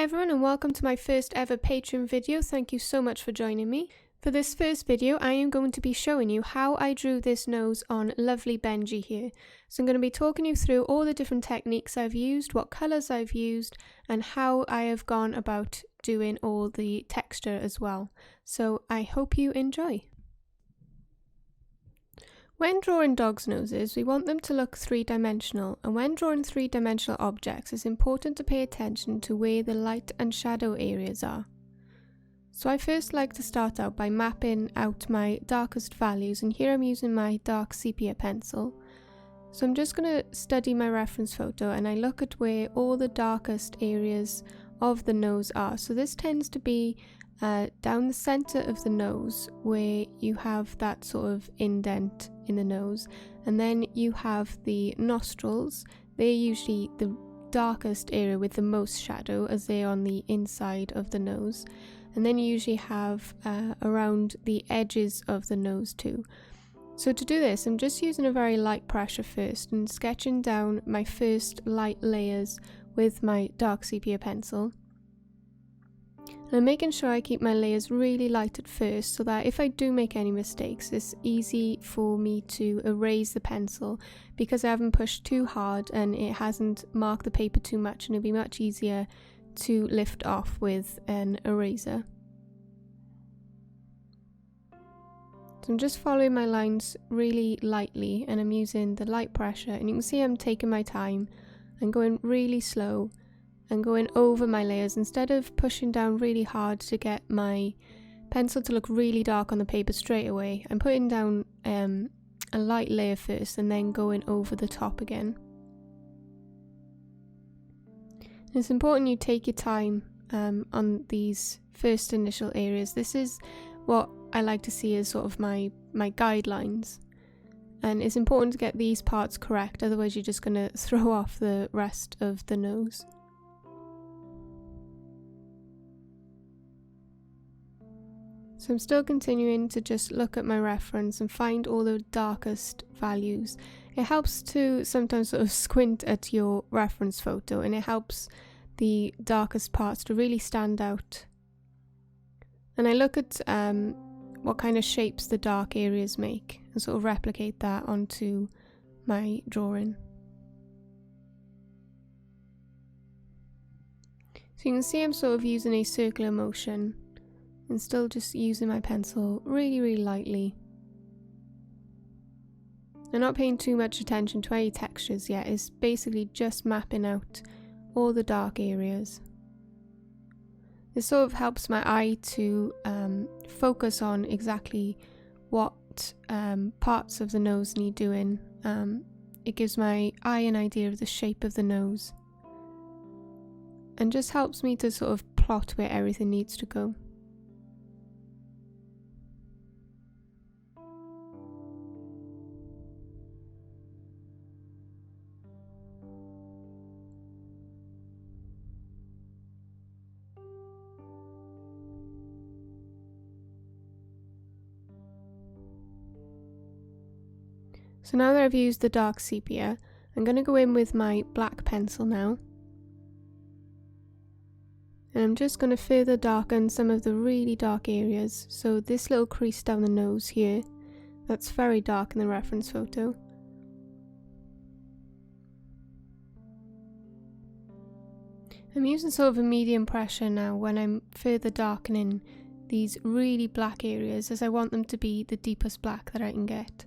everyone and welcome to my first ever Patreon video. Thank you so much for joining me. For this first video I am going to be showing you how I drew this nose on lovely Benji here. So I'm going to be talking you through all the different techniques I've used, what colours I've used and how I have gone about doing all the texture as well. So I hope you enjoy. When drawing dogs' noses, we want them to look three-dimensional, and when drawing three-dimensional objects, it's important to pay attention to where the light and shadow areas are. So I first like to start out by mapping out my darkest values, and here I'm using my dark sepia pencil. So I'm just going to study my reference photo and I look at where all the darkest areas of the nose are. So this tends to be down the centre of the nose where you have that sort of indent in the nose, and then you have the nostrils. They're usually the darkest area with the most shadow as they're on the inside of the nose, and then you usually have around the edges of the nose too. So to do this I'm just using a very light pressure first and sketching down my first light layers with my dark sepia pencil. And I'm making sure I keep my layers really light at first so that if I do make any mistakes it's easy for me to erase the pencil because I haven't pushed too hard and it hasn't marked the paper too much, and it'll be much easier to lift off with an eraser. So I'm just following my lines really lightly and I'm using the light pressure, and you can see I'm taking my time and going really slow and going over my layers instead of pushing down really hard to get my pencil to look really dark on the paper straight away. I'm putting down a light layer first and then going over the top again. And it's important you take your time on these first initial areas. This is what I like to see as sort of my guidelines, and it's important to get these parts correct, otherwise you're just going to throw off the rest of the nose. So I'm still continuing to just look at my reference and find all the darkest values. It helps to sometimes sort of squint at your reference photo, and it helps the darkest parts to really stand out. And I look at what kind of shapes the dark areas make and sort of replicate that onto my drawing. So you can see I'm sort of using a circular motion and still just using my pencil really lightly. I'm not paying too much attention to any textures yet, it's basically just mapping out all the dark areas. This sort of helps my eye to focus on exactly what parts of the nose need doing. It gives my eye an idea of the shape of the nose and just helps me to sort of plot where everything needs to go. So now that I've used the dark sepia, I'm going to go in with my black pencil now. And I'm just going to further darken some of the really dark areas. So this little crease down the nose here, that's very dark in the reference photo. I'm using sort of a medium pressure now when I'm further darkening these really black areas, as I want them to be the deepest black that I can get.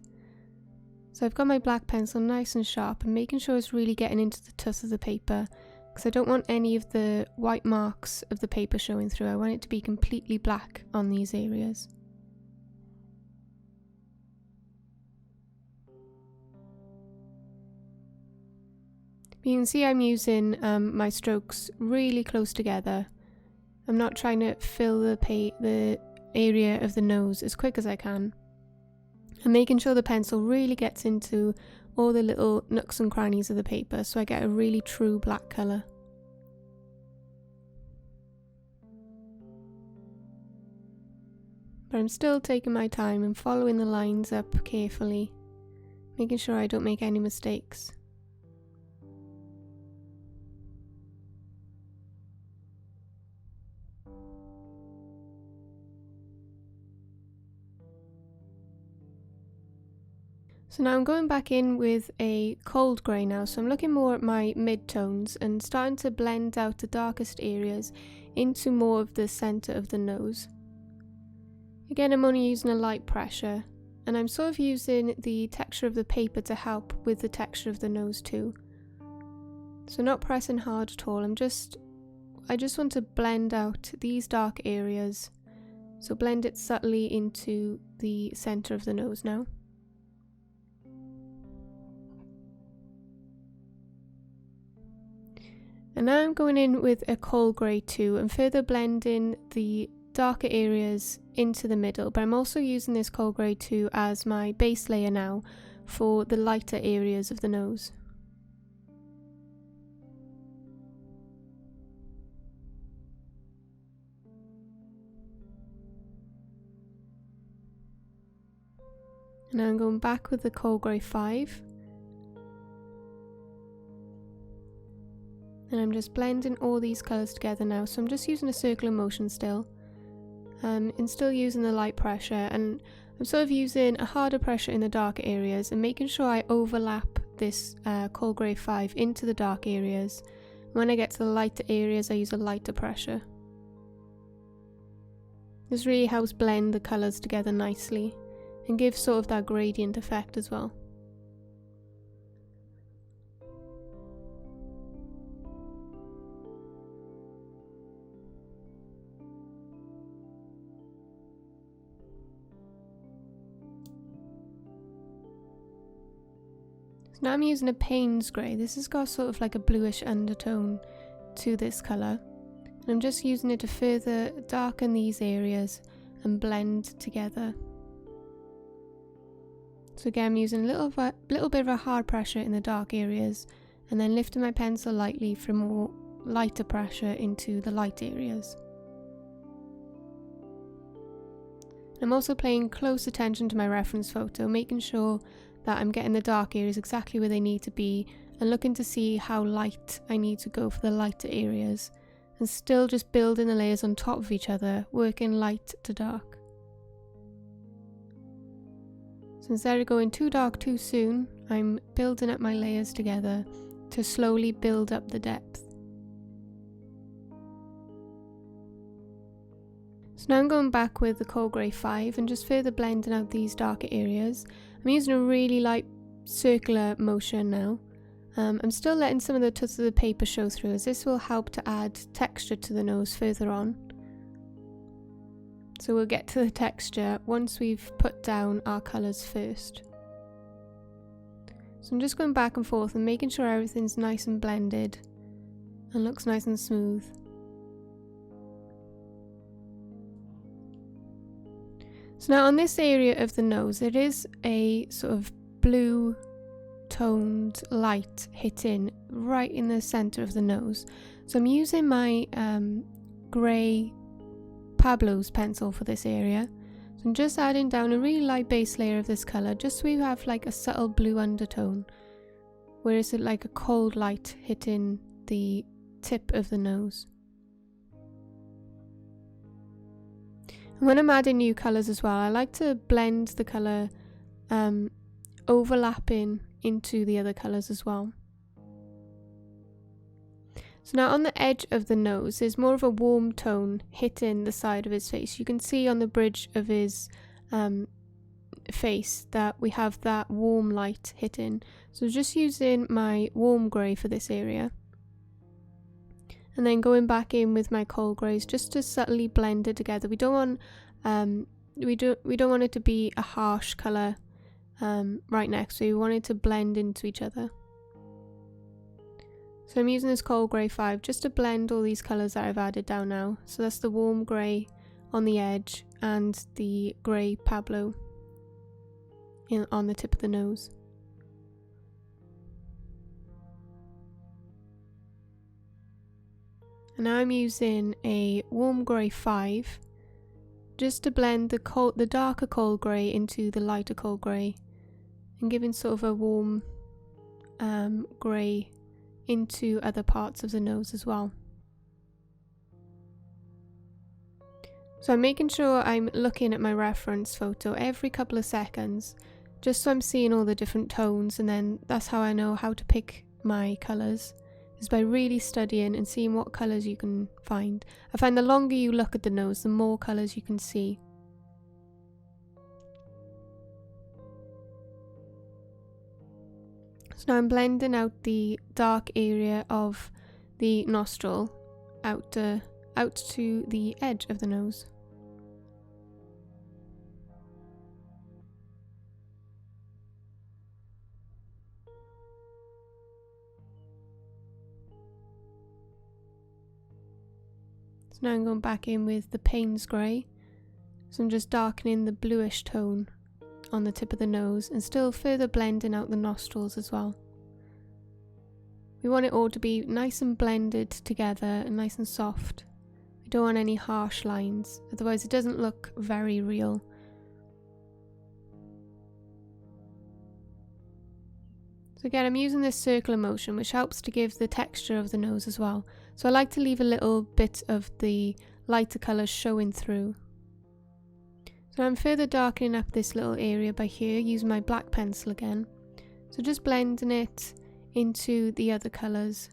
So I've got my black pencil nice and sharp and making sure it's really getting into the tuss of the paper, because I don't want any of the white marks of the paper showing through. I want it to be completely black on these areas. You can see I'm using my strokes really close together. I'm not trying to fill the area of the nose as quick as I can. I'm making sure the pencil really gets into all the little nooks and crannies of the paper so I get a really true black colour. But I'm still taking my time and following the lines up carefully, making sure I don't make any mistakes. So now I'm going back in with a cold grey now, so I'm looking more at my mid-tones and starting to blend out the darkest areas into more of the centre of the nose. Again, I'm only using a light pressure, and I'm sort of using the texture of the paper to help with the texture of the nose too. So not pressing hard at all, I just want to blend out these dark areas, so blend it subtly into the centre of the nose now. And now I'm going in with a cold grey too and further blending the darker areas into the middle, but I'm also using this cold grey too as my base layer now for the lighter areas of the nose. And now I'm going back with the cold grey 5. And I'm just blending all these colours together now, so I'm just using a circular motion still, and still using the light pressure, and I'm sort of using a harder pressure in the dark areas and making sure I overlap this cold grey 5 into the dark areas. When I get to the lighter areas I use a lighter pressure. This really helps blend the colours together nicely and give sort of that gradient effect as well. So now I'm using a Payne's grey. This has got sort of like a bluish undertone to this colour. And I'm just using it to further darken these areas and blend together. So again, I'm using a little bit of a hard pressure in the dark areas and then lifting my pencil lightly for more lighter pressure into the light areas. I'm also paying close attention to my reference photo, making sure that I'm getting the dark areas exactly where they need to be and looking to see how light I need to go for the lighter areas, and still just building the layers on top of each other, working light to dark. So instead of going too dark too soon, I'm building up my layers together to slowly build up the depth. So now I'm going back with the cold grey 5 and just further blending out these darker areas. I'm using a really light circular motion now. I'm still letting some of the touches of the paper show through, as this will help to add texture to the nose further on. So we'll get to the texture once we've put down our colours first. So I'm just going back and forth and making sure everything's nice and blended and looks nice and smooth. So now on this area of the nose, it is a sort of blue toned light hitting right in the centre of the nose. So I'm using my grey Pablos pencil for this area. So I'm just adding down a really light base layer of this colour, just so we have like a subtle blue undertone, where it's like a cold light hitting the tip of the nose. And when I'm adding new colours as well, I like to blend the colour overlapping into the other colours as well. So now on the edge of the nose, there's more of a warm tone hitting the side of his face. You can see on the bridge of his face that we have that warm light hitting. So just using my warm grey for this area. And then going back in with my cold greys just to subtly blend it together. We don't want we don't want it to be a harsh colour right next, so we want it to blend into each other. So I'm using this cold grey 5 just to blend all these colours that I've added down now. So that's the warm grey on the edge and the grey Pablo on the tip of the nose. And now I'm using a warm grey 5 just to blend the darker cold grey into the lighter cold grey and giving sort of a warm grey into other parts of the nose as well. So I'm making sure I'm looking at my reference photo every couple of seconds, just so I'm seeing all the different tones, and then that's how I know how to pick my colours, is by really studying and seeing what colours you can find. I find the longer you look at the nose, the more colours you can see. So now I'm blending out the dark area of the nostril out to the edge of the nose. So now I'm going back in with the Payne's grey. So I'm just darkening the bluish tone on the tip of the nose and still further blending out the nostrils as well. We want it all to be nice and blended together and nice and soft. We don't want any harsh lines, otherwise it doesn't look very real. So again, I'm using this circular motion, which helps to give the texture of the nose as well. So I like to leave a little bit of the lighter colours showing through. So I'm further darkening up this little area by here, using my black pencil again. So just blending it into the other colours.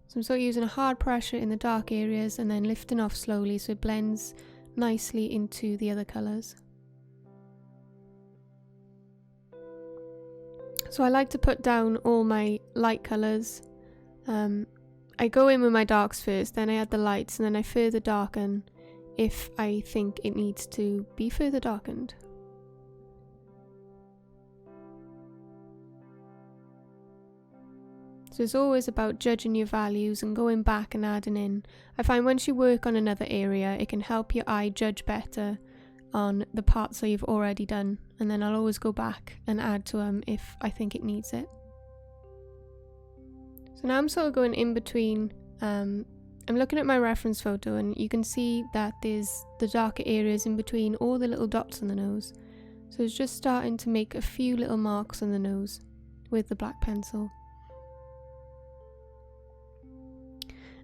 So I'm sort of using a hard pressure in the dark areas and then lifting off slowly so it blends nicely into the other colours. So I like to put down all my light colours. I go in with my darks first, then I add the lights, and then I further darken if I think it needs to be further darkened. So it's always about judging your values and going back and adding in. I find once you work on another area, it can help your eye judge better on the parts that you've already done, and then I'll always go back and add to them if I think it needs it. So now I'm sort of going in between, I'm looking at my reference photo and you can see that there's the darker areas in between all the little dots on the nose. So it's just starting to make a few little marks on the nose with the black pencil.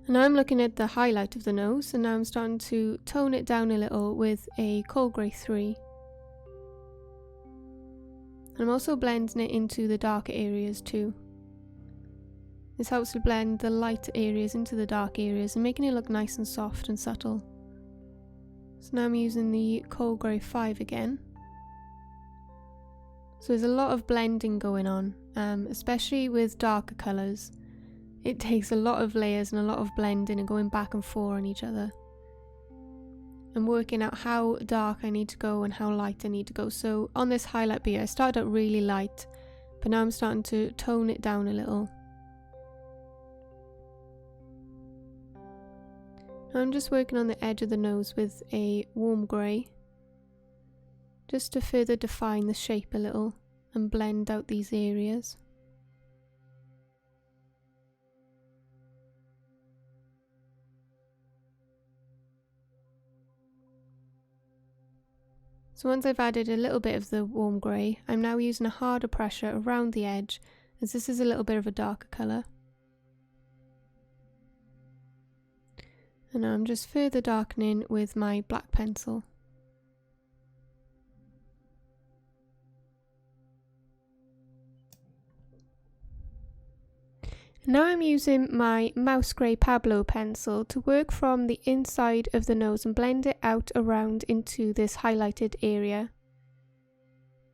And now I'm looking at the highlight of the nose, and now I'm starting to tone it down a little with a cold grey 3. And I'm also blending it into the darker areas too. This helps to blend the light areas into the dark areas and making it look nice and soft and subtle. So now I'm using the cold grey 5 again. So there's a lot of blending going on, especially with darker colours. It takes a lot of layers and a lot of blending and going back and forth on each other. And working out how dark I need to go and how light I need to go. So on this highlight beer, I started out really light, but now I'm starting to tone it down a little. Now I'm just working on the edge of the nose with a warm grey, just to further define the shape a little and blend out these areas. So once I've added a little bit of the warm grey, I'm now using a harder pressure around the edge, as this is a little bit of a darker colour. And now I'm just further darkening with my black pencil. Now I'm using my mouse grey Pablo pencil to work from the inside of the nose and blend it out around into this highlighted area.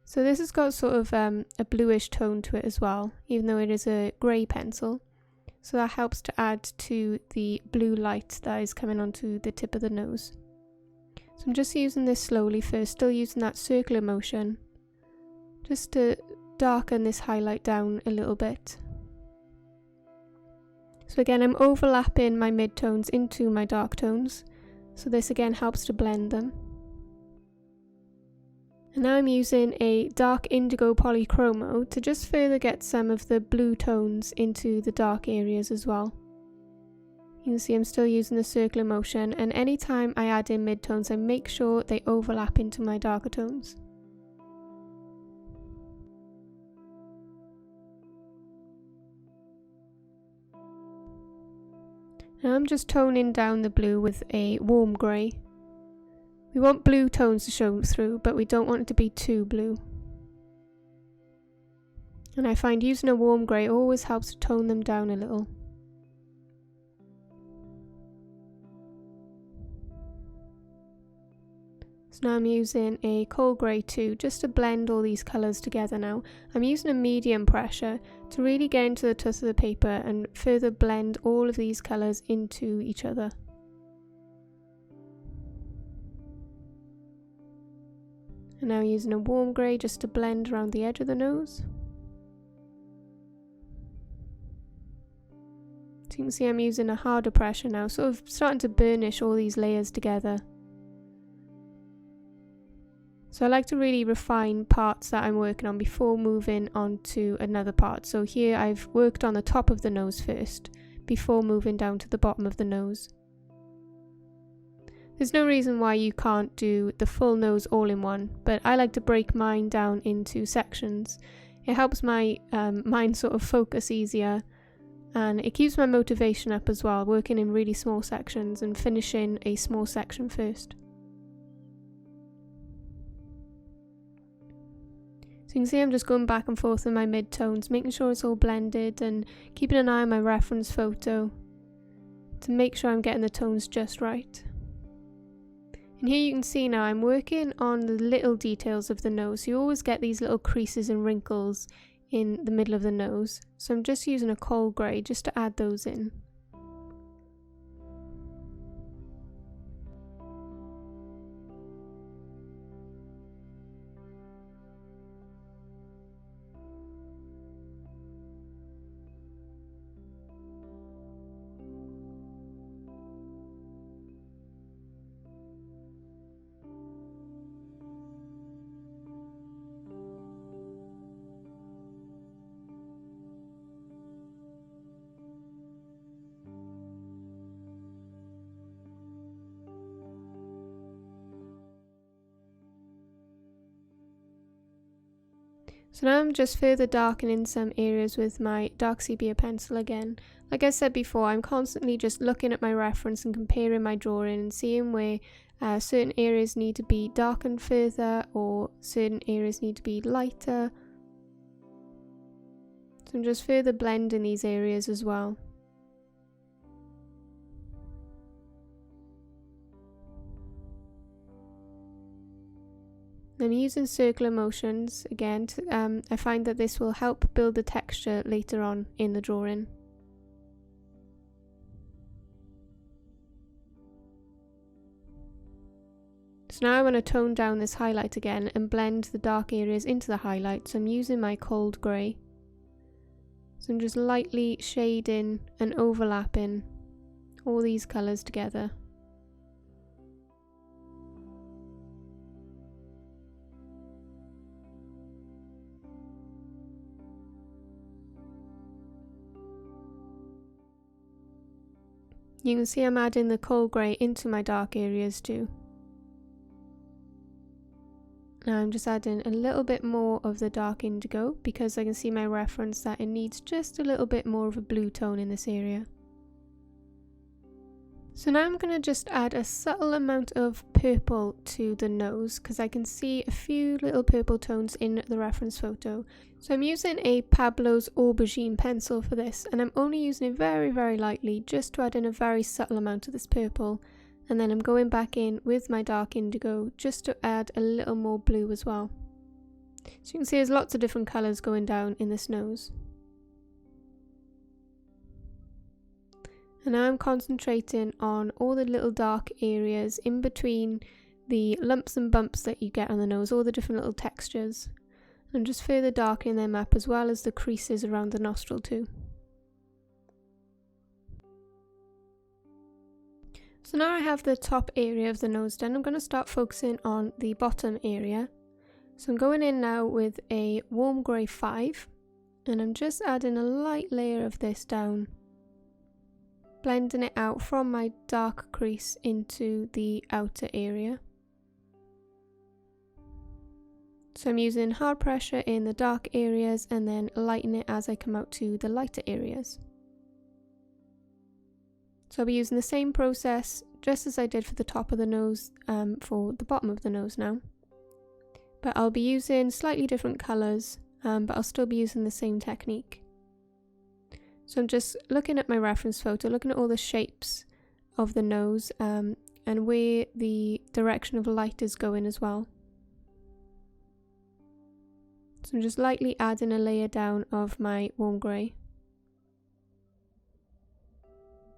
So this has got sort of a bluish tone to it as well, even though it is a grey pencil. So that helps to add to the blue light that is coming onto the tip of the nose. So I'm just using this slowly first, still using that circular motion, just to darken this highlight down a little bit. So again, I'm overlapping my midtones into my dark tones, so this again helps to blend them. And now I'm using a dark indigo polychromo to just further get some of the blue tones into the dark areas as well. You can see I'm still using the circular motion, and anytime I add in midtones I make sure they overlap into my darker tones. Now I'm just toning down the blue with a warm grey. We want blue tones to show through, but we don't want it to be too blue. And I find using a warm grey always helps to tone them down a little. So now I'm using a cold grey too, just to blend all these colours together now. I'm using a medium pressure to really get into the tooth of the paper and further blend all of these colours into each other. And now using a warm grey just to blend around the edge of the nose. So you can see I'm using a harder pressure now, sort of starting to burnish all these layers together. So I like to really refine parts that I'm working on before moving on to another part. So here I've worked on the top of the nose first, before moving down to the bottom of the nose. There's no reason why you can't do the full nose all in one, but I like to break mine down into sections. It helps my mind sort of focus easier, and it keeps my motivation up as well, working in really small sections and finishing a small section first. So you can see I'm just going back and forth in my mid-tones, making sure it's all blended and keeping an eye on my reference photo to make sure I'm getting the tones just right. And here you can see now I'm working on the little details of the nose. You always get these little creases and wrinkles in the middle of the nose. So I'm just using a cold grey just to add those in. So now I'm just further darkening some areas with my dark sepia pencil again. Like I said before, I'm constantly just looking at my reference and comparing my drawing and seeing where certain areas need to be darkened further or certain areas need to be lighter. So I'm just further blending these areas as well. I'm using circular motions again. I find that this will help build the texture later on in the drawing. So now I want to tone down this highlight again and blend the dark areas into the highlight. So I'm using my cold grey. So I'm just lightly shading and overlapping all these colours together. You can see I'm adding the cold grey into my dark areas too. Now I'm just adding a little bit more of the dark indigo because I can see my reference that it needs just a little bit more of a blue tone in this area. So now I'm going to just add a subtle amount of purple to the nose because I can see a few little purple tones in the reference photo. So I'm using a Pablos aubergine pencil for this, and I'm only using it very, very lightly just to add in a very subtle amount of this purple. And then I'm going back in with my dark indigo just to add a little more blue as well. So you can see there's lots of different colours going down in this nose. And now I'm concentrating on all the little dark areas in between the lumps and bumps that you get on the nose, all the different little textures. And just further darkening them up as well as the creases around the nostril too. So now I have the top area of the nose done. I'm going to start focusing on the bottom area. So I'm going in now with a warm grey 5 and I'm just adding a light layer of this down, blending it out from my dark crease into the outer area. So I'm using hard pressure in the dark areas and then lighten it as I come out to the lighter areas. So I'll be using the same process just as I did for the top of the nose for the bottom of the nose now. But I'll be using slightly different colours, but I'll still be using the same technique. So I'm just looking at my reference photo, looking at all the shapes of the nose and where the direction of light is going as well. So I'm just lightly adding a layer down of my warm grey.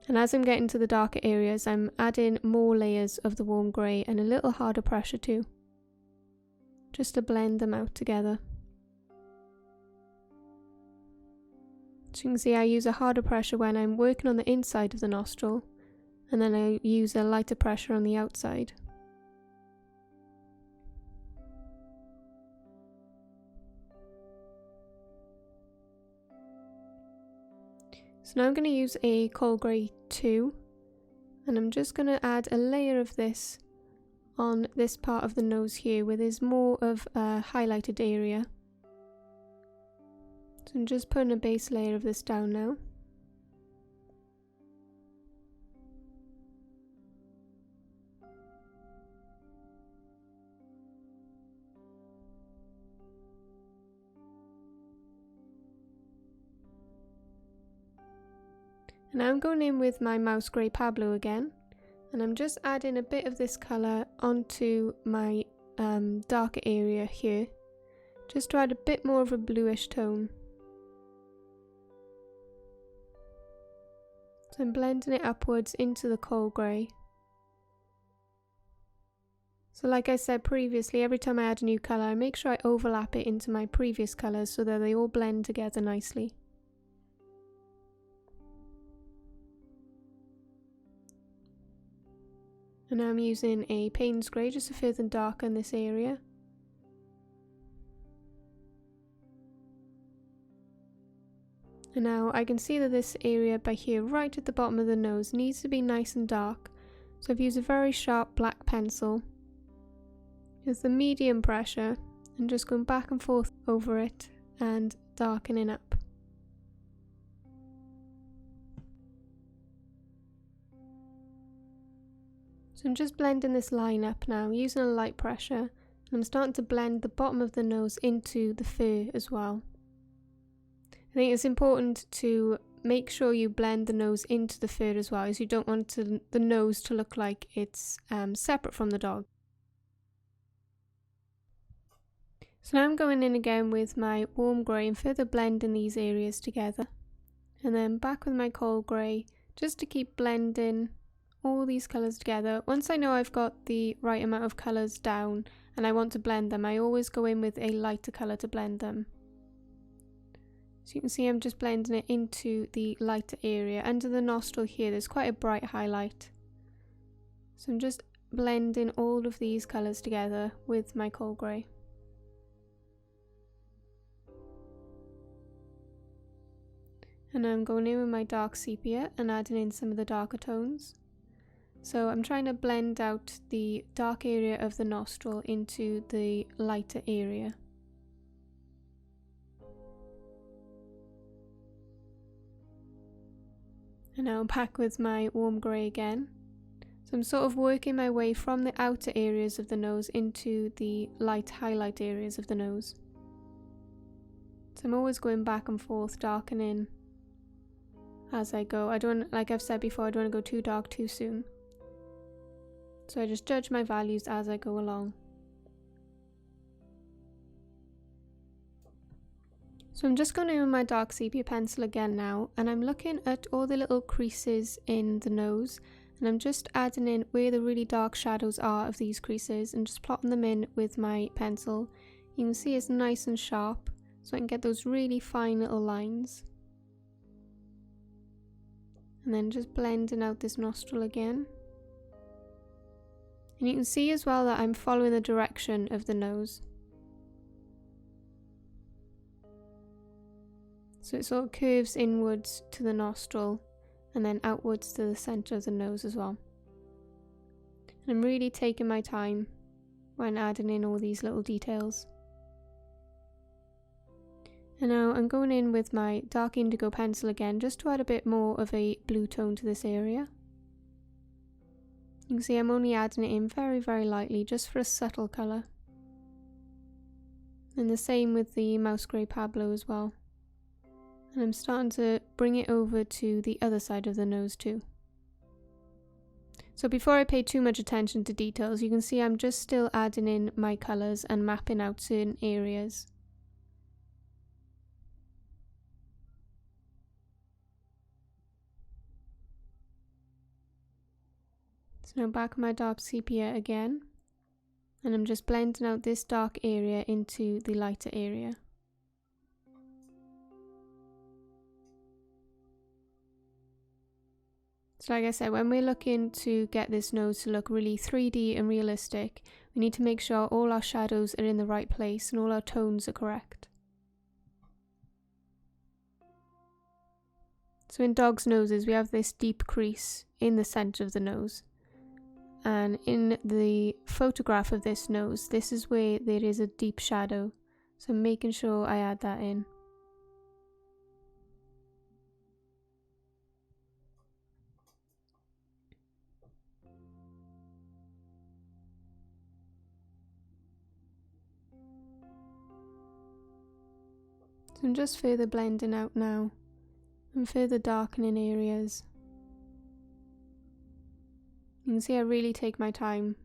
And as I'm getting to the darker areas, I'm adding more layers of the warm grey and a little harder pressure too, just to blend them out together. So you can see I use a harder pressure when I'm working on the inside of the nostril, and then I use a lighter pressure on the outside. So now I'm going to use a coal grey 2, and I'm just going to add a layer of this on this part of the nose here where there's more of a highlighted area. So I'm just putting a base layer of this down now. And now I'm going in with my mouse grey Pablo again, and I'm just adding a bit of this colour onto my darker area here, just to add a bit more of a bluish tone. So I'm blending it upwards into the coal grey. So like I said previously, every time I add a new colour, I make sure I overlap it into my previous colours so that they all blend together nicely. And now I'm using a Payne's grey just to further darken this area. And now I can see that this area by here, right at the bottom of the nose, needs to be nice and dark. So I've used a very sharp black pencil with the medium pressure and just going back and forth over it and darkening up. So I'm just blending this line up now using a light pressure, and I'm starting to blend the bottom of the nose into the fur as well. I think it's important to make sure you blend the nose into the fur as well, as you don't want the nose to look like it's separate from the dog. So now I'm going in again with my warm grey and further blending these areas together, and then back with my coal grey just to keep blending all these colours together. Once I know I've got the right amount of colours down and I want to blend them, I always go in with a lighter colour to blend them. So you can see I'm just blending it into the lighter area. Under the nostril here there's quite a bright highlight. So I'm just blending all of these colours together with my coal grey. And I'm going in with my dark sepia and adding in some of the darker tones. So I'm trying to blend out the dark area of the nostril into the lighter area. And now I'm back with my warm grey again. So I'm sort of working my way from the outer areas of the nose into the light highlight areas of the nose. So I'm always going back and forth, darkening as I go. I don't, like I've said before, I don't want to go too dark too soon. So I just judge my values as I go along. So I'm just going in with my dark sepia pencil again now, and I'm looking at all the little creases in the nose, and I'm just adding in where the really dark shadows are of these creases and just plotting them in with my pencil. You can see it's nice and sharp, so I can get those really fine little lines. And then just blending out this nostril again. And you can see as well that I'm following the direction of the nose. So it sort of curves inwards to the nostril and then outwards to the centre of the nose as well. And I'm really taking my time when adding in all these little details. And now I'm going in with my dark indigo pencil again just to add a bit more of a blue tone to this area. You can see I'm only adding it in very, very lightly, just for a subtle colour. And the same with the mouse grey Pablo as well. And I'm starting to bring it over to the other side of the nose too. So before I pay too much attention to details, you can see I'm just still adding in my colours and mapping out certain areas. So now back on my dark sepia again, and I'm just blending out this dark area into the lighter area. So like I said, when we're looking to get this nose to look really 3D and realistic, we need to make sure all our shadows are in the right place and all our tones are correct. So in dogs' noses, we have this deep crease in the centre of the nose. And in the photograph of this nose, this is where there is a deep shadow. So I'm making sure I add that in. So I'm just further blending out now and further darkening areas. You can see I really take my time.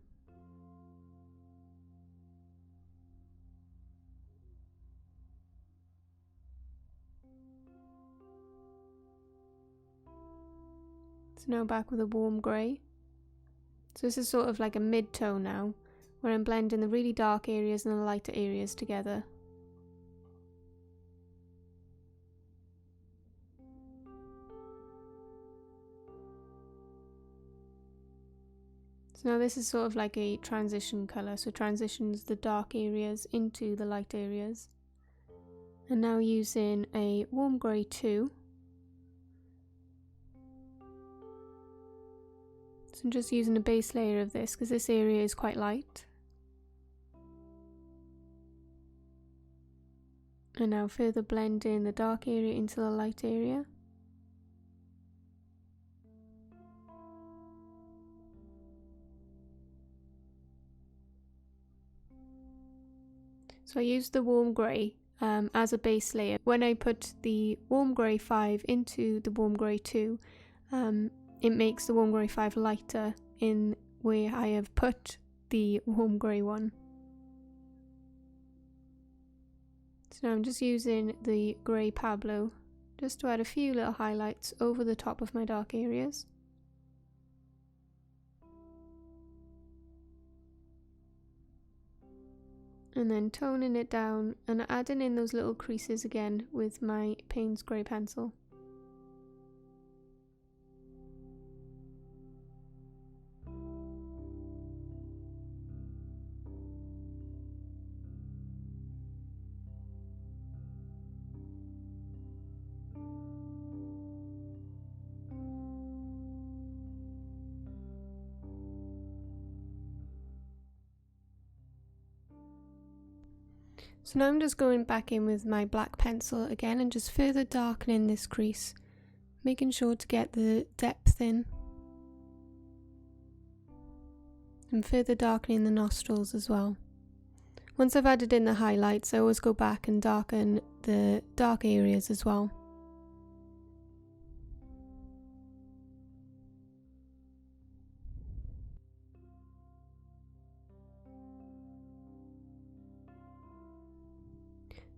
So now back with a warm grey. So this is sort of like a mid-tone now, where I'm blending the really dark areas and the lighter areas together. So now this is sort of like a transition colour, so transitions the dark areas into the light areas. And now using a warm grey 2. So I'm just using a base layer of this because this area is quite light. And now further blending the dark area into the light area. So I used the warm grey as a base layer. When I put the warm grey 5 into the warm grey 2, it makes the warm grey 5 lighter in where I have put the warm grey 1. So now I'm just using the grey Pablo just to add a few little highlights over the top of my dark areas. And then toning it down and adding in those little creases again with my Payne's grey pencil. So now I'm just going back in with my black pencil again and just further darkening this crease, making sure to get the depth in. And further darkening the nostrils as well. Once I've added in the highlights, I always go back and darken the dark areas as well.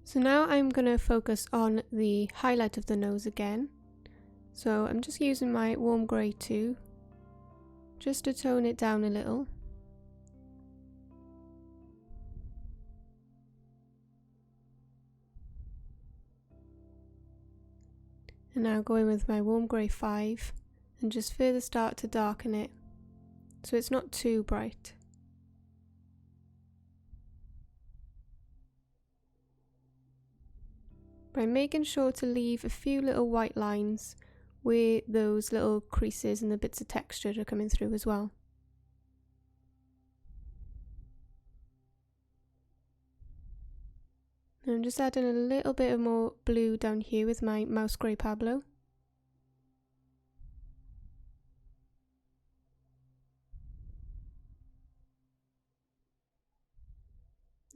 So now I'm going to focus on the highlight of the nose again. So I'm just using my warm grey 2, just to tone it down a little. And now going with my warm grey 5 and just further start to darken it so it's not too bright. By making sure to leave a few little white lines where those little creases and the bits of texture are coming through as well. And I'm just adding a little bit of more blue down here with my mouse grey Pablo.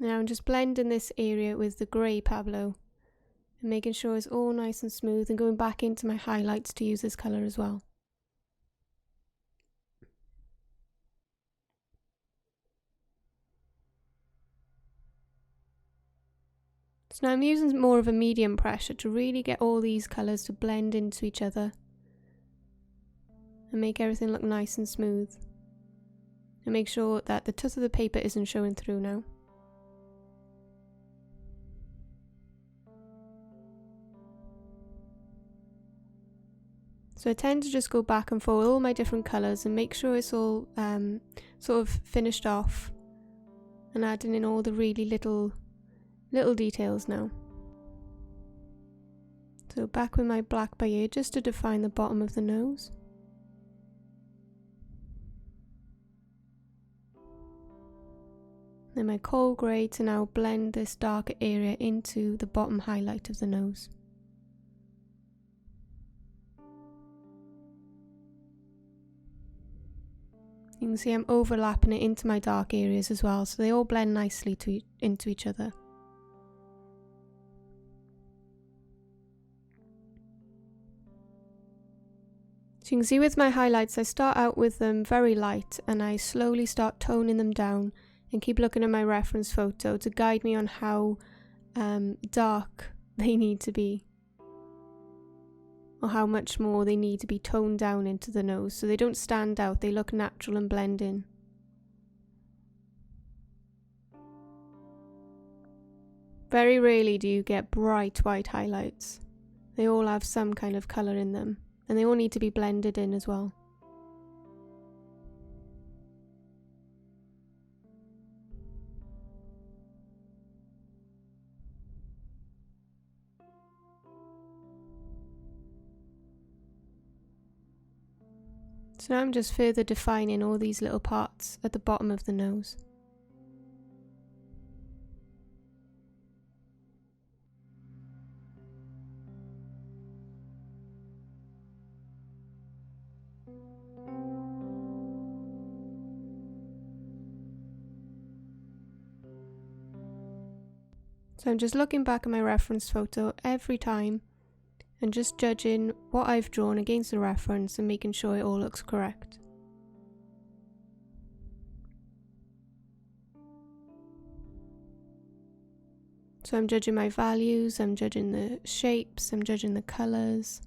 Now I'm just blending this area with the grey Pablo and making sure it's all nice and smooth, and going back into my highlights to use this colour as well. So now I'm using more of a medium pressure to really get all these colours to blend into each other and make everything look nice and smooth. And make sure that the tooth of the paper isn't showing through now. So I tend to just go back and forth all my different colours and make sure it's all sort of finished off, and adding in all the really little details now. So back with my black by here just to define the bottom of the nose. Then my coal grey to now blend this darker area into the bottom highlight of the nose. You can see I'm overlapping it into my dark areas as well, so they all blend nicely into each other. So you can see with my highlights, I start out with them very light and I slowly start toning them down and keep looking at my reference photo to guide me on how dark they need to be, or how much more they need to be toned down into the nose so they don't stand out, they look natural and blend in. Very rarely do you get bright white highlights. They all have some kind of colour in them, and they all need to be blended in as well. So now I'm just further defining all these little parts at the bottom of the nose. So I'm just looking back at my reference photo every time and just judging what I've drawn against the reference and making sure it all looks correct. So I'm judging my values, I'm judging the shapes, I'm judging the colours.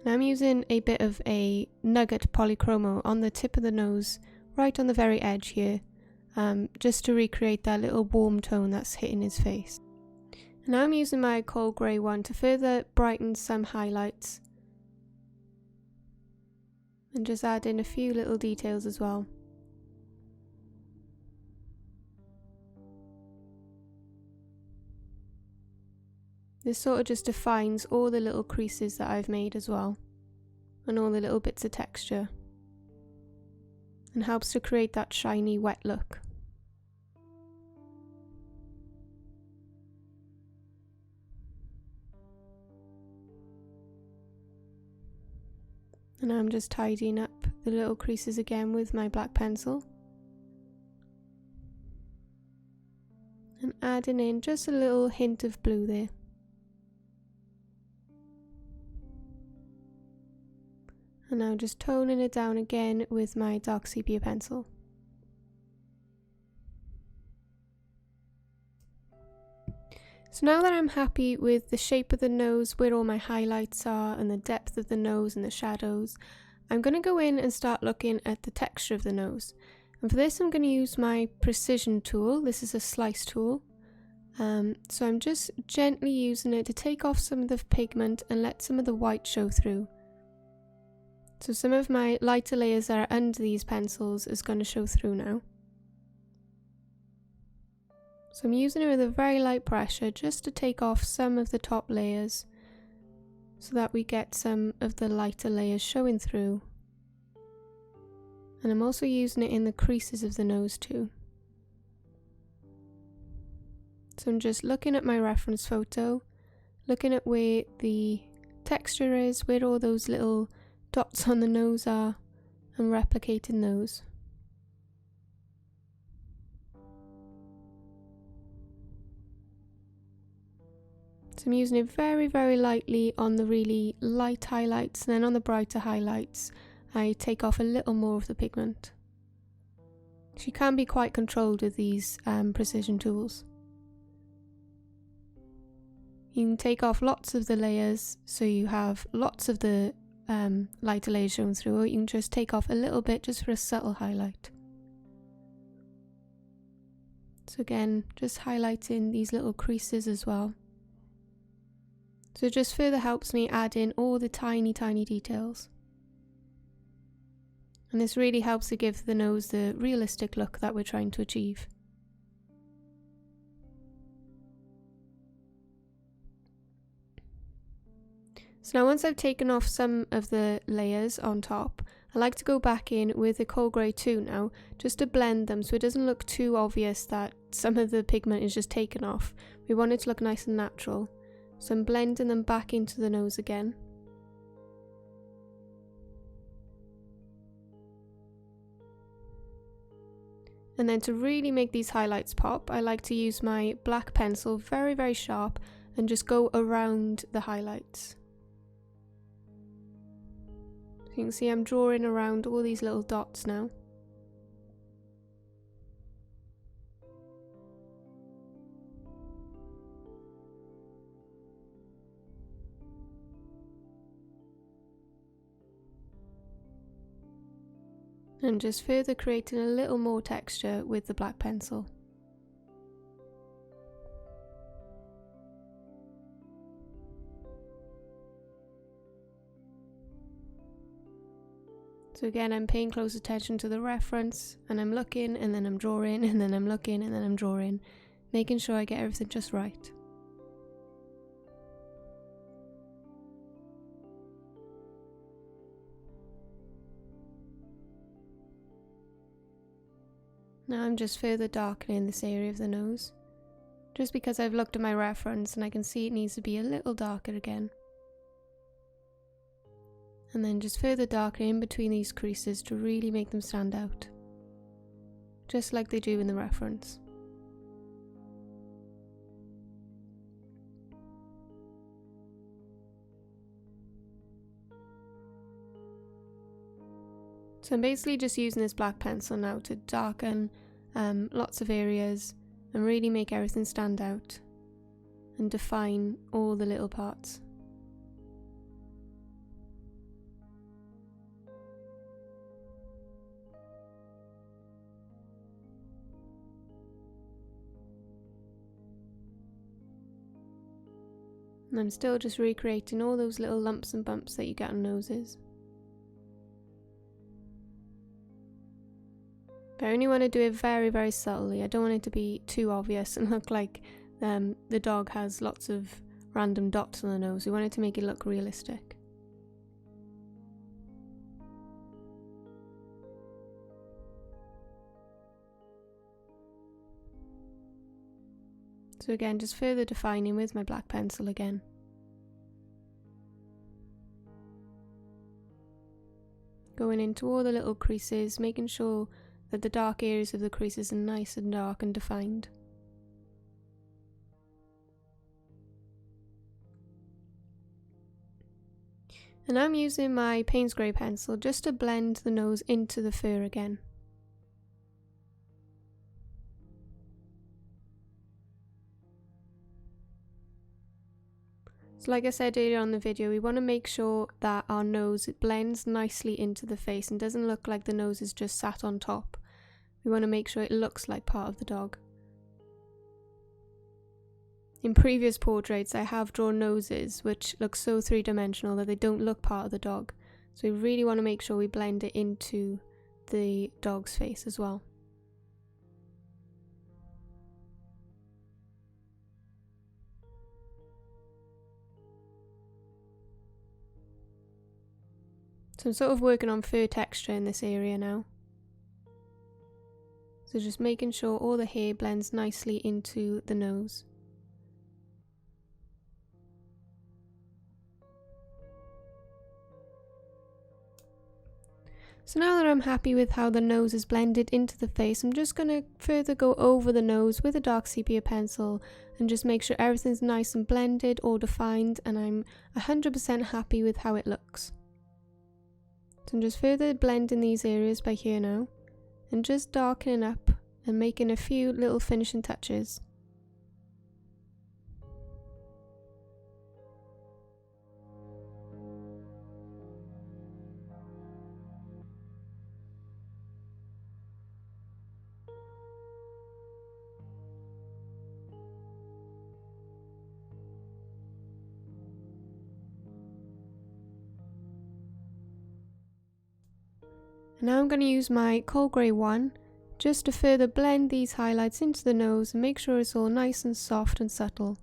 And I'm using a bit of a nugget polychromo on the tip of the nose, right on the very edge here, just to recreate that little warm tone that's hitting his face. And now I'm using my coal grey one to further brighten some highlights and just add in a few little details as well. This sort of just defines all the little creases that I've made as well, and all the little bits of texture, and helps to create that shiny wet look. And I'm just tidying up the little creases again with my black pencil. And adding in just a little hint of blue there. And now just toning it down again with my dark sepia pencil. So now that I'm happy with the shape of the nose, where all my highlights are, and the depth of the nose and the shadows, I'm going to go in and start looking at the texture of the nose. And for this I'm going to use my precision tool. This is a slice tool. So I'm just gently using it to take off some of the pigment and let some of the white show through. So some of my lighter layers that are under these pencils is going to show through now. So I'm using it with a very light pressure just to take off some of the top layers so that we get some of the lighter layers showing through. And I'm also using it in the creases of the nose too. So I'm just looking at my reference photo, looking at where the texture is, where all those little dots on the nose are, and replicating those. So I'm using it very, very lightly on the really light highlights, and then on the brighter highlights I take off a little more of the pigment. So you can be quite controlled with these precision tools. You can take off lots of the layers so you have lots of the lighter layers shown through, or you can just take off a little bit just for a subtle highlight. So again, just highlighting these little creases as well. So it just further helps me add in all the tiny, tiny details. And this really helps to give the nose the realistic look that we're trying to achieve. So now once I've taken off some of the layers on top, I like to go back in with the coal grey too now, just to blend them so it doesn't look too obvious that some of the pigment is just taken off. We want it to look nice and natural. So I'm blending them back into the nose again. And then to really make these highlights pop, I like to use my black pencil very, very sharp and just go around the highlights. So you can see I'm drawing around all these little dots now. And just further creating a little more texture with the black pencil. So again, I'm paying close attention to the reference, and I'm looking, and then I'm drawing, and then I'm looking, and then I'm drawing, making sure I get everything just right. Now I'm just further darkening this area of the nose, just because I've looked at my reference and I can see it needs to be a little darker again. And then just further darkening in between these creases to really make them stand out, just like they do in the reference. So I'm basically just using this black pencil now to darken lots of areas and really make everything stand out and define all the little parts. And I'm still just recreating all those little lumps and bumps that you get on noses. But I only want to do it very, very subtly. I don't want it to be too obvious and look like the dog has lots of random dots on the nose. We want it to make it look realistic. So again, just further defining with my black pencil again. Going into all the little creases, making sure that the dark areas of the creases are nice and dark and defined. And I'm using my Payne's Grey pencil just to blend the nose into the fur again. So like I said earlier on in the video, we want to make sure that our nose blends nicely into the face and doesn't look like the nose is just sat on top. We want to make sure it looks like part of the dog. In previous portraits I have drawn noses which look so three-dimensional that they don't look part of the dog. So we really want to make sure we blend it into the dog's face as well. So I'm sort of working on fur texture in this area now. So just making sure all the hair blends nicely into the nose. So now that I'm happy with how the nose is blended into the face, I'm just going to further go over the nose with a dark sepia pencil and just make sure everything's nice and blended or defined, and I'm 100% happy with how it looks. So I'm just further blending these areas by here now and just darkening up and making a few little finishing touches. And now I'm going to use my coal grey one just to further blend these highlights into the nose and make sure it's all nice and soft and subtle.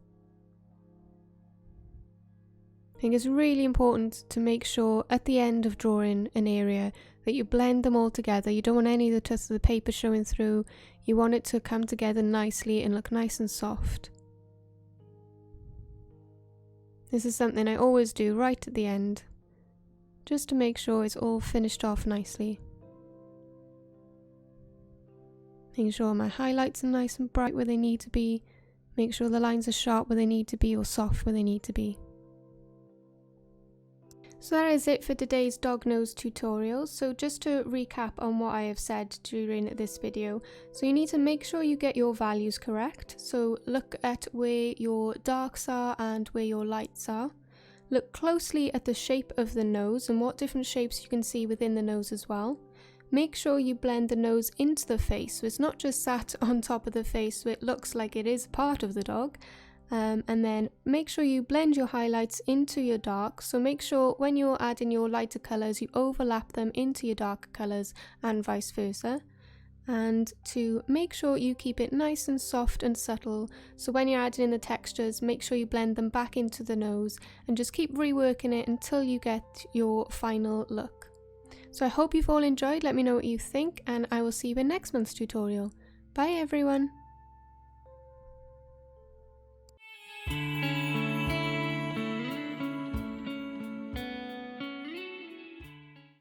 I think it's really important to make sure at the end of drawing an area that you blend them all together. You don't want any of the tufts of the paper showing through. You want it to come together nicely and look nice and soft. This is something I always do right at the end, just to make sure it's all finished off nicely. Making sure my highlights are nice and bright where they need to be. Make sure the lines are sharp where they need to be or soft where they need to be. So that is it for today's dog nose tutorial. So just to recap on what I have said during this video. So you need to make sure you get your values correct. So look at where your darks are and where your lights are. Look closely at the shape of the nose and what different shapes you can see within the nose as well. Make sure you blend the nose into the face, so it's not just sat on top of the face so it looks like it is part of the dog. And then make sure you blend your highlights into your darks, so make sure when you're adding your lighter colours you overlap them into your darker colours and vice versa. And to make sure you keep it nice and soft and subtle, so when you're adding in the textures make sure you blend them back into the nose and just keep reworking it until you get your final look. So I hope you've all enjoyed. Let me know what you think and I will see you in next month's tutorial. Bye everyone!